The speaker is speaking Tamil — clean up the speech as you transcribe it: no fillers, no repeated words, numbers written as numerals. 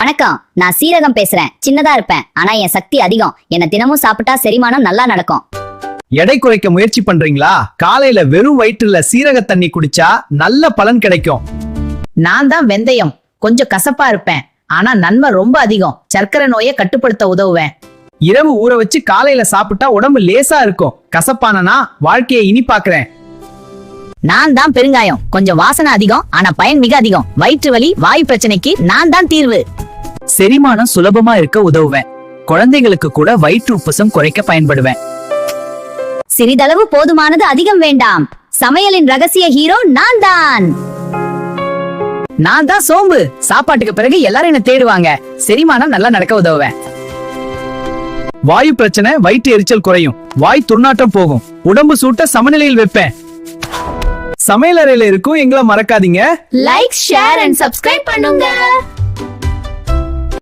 வணக்கம், நான் சீரகம் பேசுறேன். சின்னதா இருப்பேன், ஆனா என் சக்தி அதிகம். என்ன தினமும் சாப்பிட்டா செரிமானம் நல்லா நடக்கும். எடை குறைக்க முயற்சி பண்றீங்களா? காலையில வெறும் வயிற்றுல சீரக தண்ணி குடிச்சா நல்ல பலன் கிடைக்கும். நான் தான் வெந்தயம். கொஞ்சம் கசப்பா இருப்பேன், ஆனா நன்மை ரொம்ப அதிகம். சர்க்கரை நோயை கட்டுப்படுத்த உதவுவேன். இரவு ஊற வச்சு காலையில சாப்பிட்டா உடம்பு லேசா இருக்கும். கசப்பானனா வாழ்க்கையை இனிப்பாக்குறேன். நான் தான் பெருங்காயம். கொஞ்சம் வாசனை அதிகம், ஆனா பயன் மிக அதிகம். வயிற்று வலி, வாயு பிரச்சனைக்கு நான் தான் தீர்வு. செரிமானம் சுலபமா இருக்க உதவுவேன். குழந்தைகளுக்கு கூட வயிற்று உப்புசம் குறைக்க பயன்படுவேன். சிறிதளவு போதுமானது, அதிகம் வேண்டாம். சமையலின் ரகசிய ஹீரோ நான் தான். நான் தான் சோம்பு. சாப்பாட்டுக்கு பிறகு எல்லாரும் என்ன தேடுவாங்க. செரிமானம் நல்லா நடக்க உதவுவேன். வாயு பிரச்சனை, வயிற்று எரிச்சல் குறையும். வாய் துர்நாற்றம் போகும். உடம்பு சூட்ட சமநிலையில் வைப்பேன். சமையல் அறையில இருக்கும் எங்களை மறக்காதீங்க. லைக், ஷேர் அண்ட் சப்ஸ்கிரைப் பண்ணுங்க.